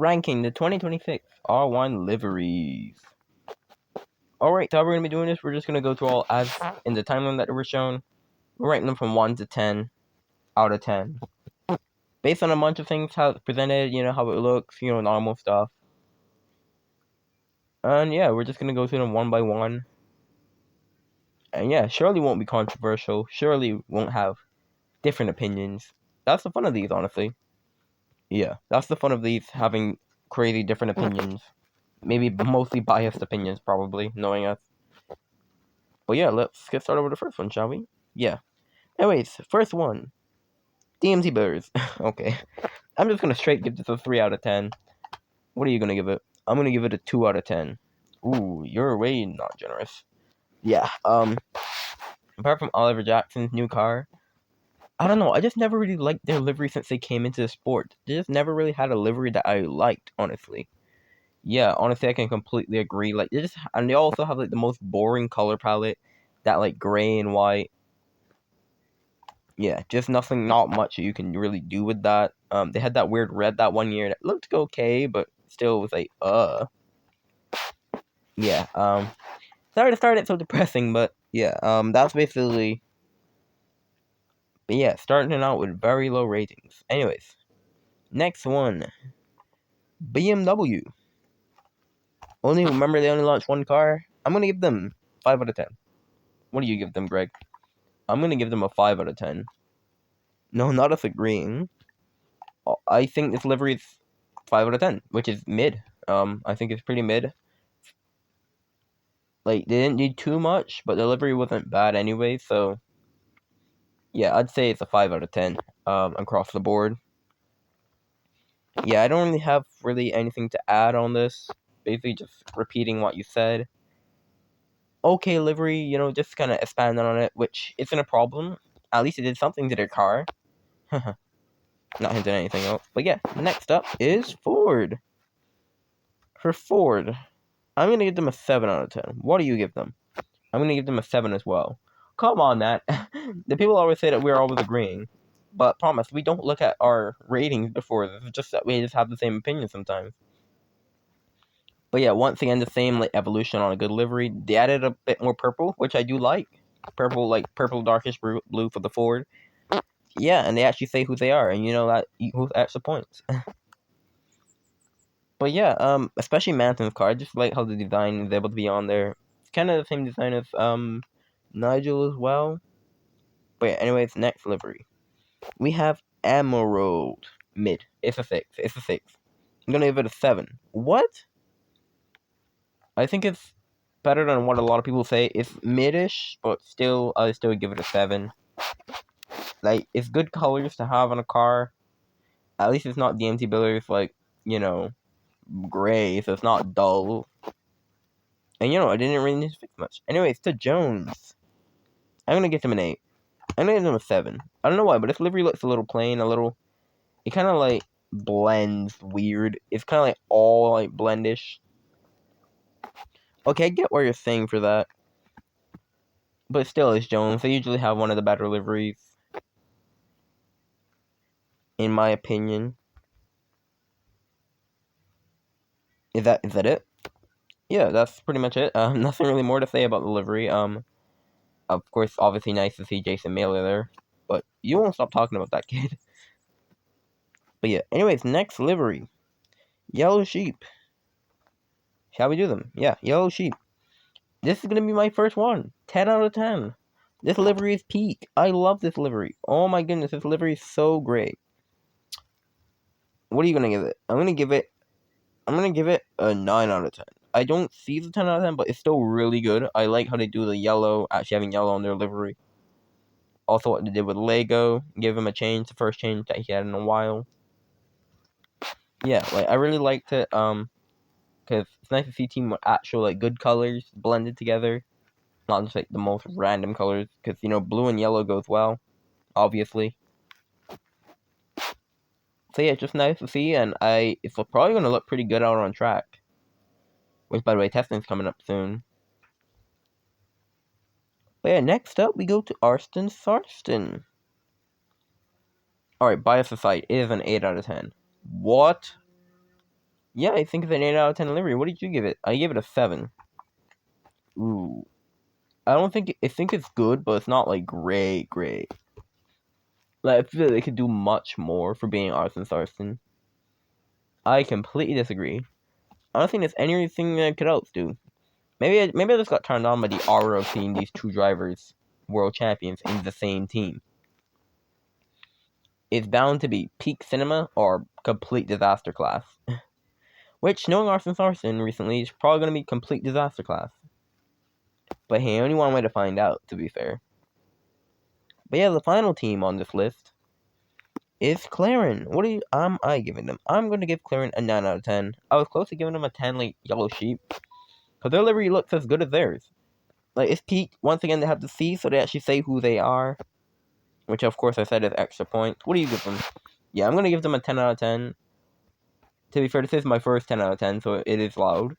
ranking the 2026 R1 Liveries. Alright, so how we're going to be doing this, we're just going to go through all as in the timeline that were shown. We're ranking them from 1 to 10 out of 10. Based on a bunch of things, how it's presented, how it looks, normal stuff. And yeah, we're just going to go through them one by one. And yeah, surely won't be controversial. Surely won't have different opinions. That's the fun of these, honestly. Yeah, that's the fun of these, having crazy different opinions. Maybe mostly biased opinions, probably, knowing us. But yeah, let's get started with the first one, shall we? Yeah. Anyways, first one. DMT Bears. Okay. I'm just gonna straight give this a 3 out of 10. What are you gonna give it? I'm gonna give it a 2 out of 10. Ooh, you're way not generous. Yeah, apart from Oliver Jackson's new car, I don't know, I just never really liked their livery since they came into the sport. They just never really had a livery that I liked, honestly. Yeah, honestly, I can completely agree. Like, they also have, like, the most boring color palette. That, like, gray and white. Yeah, just not much you can really do with that. They had that weird red that one year that looked okay, but still was like, Yeah, sorry to start it so depressing, but yeah, that's basically, but yeah, starting out with very low ratings. Anyways, next one, BMW. Remember they only launched one car? I'm gonna give them 5 out of 10. What do you give them, Greg? I'm gonna give them a 5 out of 10. No, not us agreeing. I think this livery is 5 out of 10, which is mid. I think it's pretty mid. Like, they didn't need too much, but the livery wasn't bad anyway, so yeah, I'd say it's a 5 out of 10 across the board. Yeah, I don't really have anything to add on this. Basically just repeating what you said. Okay, livery, just kind of expanding on it, which isn't a problem. At least it did something to their car. Not hinting anything else. But yeah, next up is Ford. For Ford, I'm going to give them a 7 out of 10. What do you give them? I'm going to give them a 7 as well. Come on, Nat. The people always say that we're always agreeing. But promise, we don't look at our ratings before. It's just that we just have the same opinion sometimes. But yeah, once again, the same like evolution on a good livery. They added a bit more purple, which I do like. Purple darkish blue for the Ford. Yeah, and they actually say who they are, and that equals extra points. But yeah, especially Manton's car, I just like how the design is able to be on there. It's kind of the same design as Nigel as well. But yeah, anyways, next livery. We have Emerald. Mid. It's a 6. It's a 6. I'm gonna give it a 7. What? I think it's better than what a lot of people say. It's midish, but still, I still give it a 7. Like, it's good colors to have on a car. At least it's not DMT Billers, like, gray, so it's not dull. And I didn't really need to fix much. Anyways, to Jones. I'm gonna give him an 8. I'm gonna give him a 7. I don't know why, but this livery looks a little plain, it kind of like blends weird. It's kind of like all like blendish. Okay, I get what you're saying for that. But still, it's Jones. They usually have one of the better liveries, in my opinion. Is that it? Yeah, that's pretty much it. Nothing really more to say about the livery. Of course, obviously nice to see Jason Mailer there, but you won't stop talking about that kid. But yeah, anyways, next livery. Yellow Sheep. Shall we do them? Yeah, Yellow Sheep. This is going to be my first one. 10 out of 10. This livery is peak. I love this livery. Oh my goodness, this livery is so great. What are you going to give it? I'm going to give it a 9 out of 10. I don't see the 10 out of 10, but it's still really good. I like how they do the yellow, actually having yellow on their livery. Also what they did with Lego, give him a change, the first change that he had in a while. Yeah, like I really liked it, because it's nice to see a team with actual like good colors blended together. Not just like the most random colors, because blue and yellow goes well, obviously. So yeah, it's just nice to see, and it's probably gonna look pretty good out on track. Which, by the way, testing's coming up soon. But yeah, next up we go to Arston Sarston. Alright, bias aside, it is an 8 out of 10. What? Yeah, I think it's an 8 out of 10 livery. What did you give it? I gave it a 7. Ooh. I don't think I think it's good, but it's not like great. Like I feel like they could do much more for being Arson Sarson. I completely disagree. I don't think there's anything that could else do. Maybe I just got turned on by the aura of seeing these two drivers, world champions, in the same team. It's bound to be peak cinema or complete disaster class. Which, knowing Arson Sarson recently, is probably going to be complete disaster class. But hey, only one way to find out, to be fair. But yeah, the final team on this list is Claren. What am I giving them? I'm going to give Claren a 9 out of 10. I was close to giving them a 10 like Yellow Sheep, because their livery looks as good as theirs. Like, it's peak. Once again, they have to see, so they actually say who they are, which of course I said is extra points. What do you give them? Yeah, I'm going to give them a 10 out of 10. To be fair, this is my first 10 out of 10, so it is loud.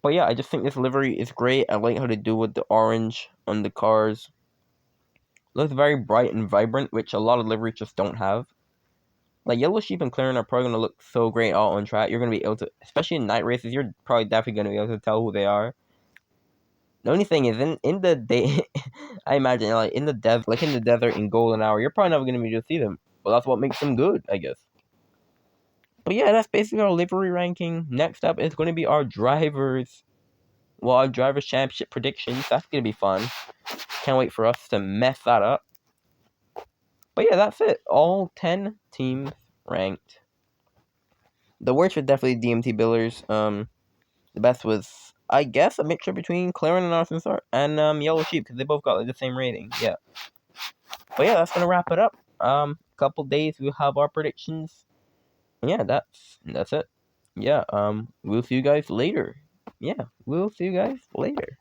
But yeah, I just think this livery is great. I like how they do with the orange on the cars. Looks very bright and vibrant, which a lot of liveries just don't have. Like Yellow Sheep and Claren are probably gonna look so great out on track. You're gonna be able to, especially in night races, you're probably definitely gonna be able to tell who they are. The only thing is, in the day, I imagine like in the desert in golden hour, you're probably never gonna be able to see them. But that's what makes them good, I guess. But yeah, that's basically our livery ranking. Next up is going to be our drivers. Well, our drivers championship predictions. That's gonna be fun. Can't wait for us to mess that up. But yeah, that's it. All 10 teams ranked. The worst was definitely DMT Billers. The best was, I guess, a mixture between Claren and Arkansas and Yellow Sheep, because they both got like the same rating. Yeah. But yeah, that's gonna wrap it up. Couple days we'll have our predictions. Yeah, that's it. Yeah. We'll see you guys later. Yeah, we'll see you guys later.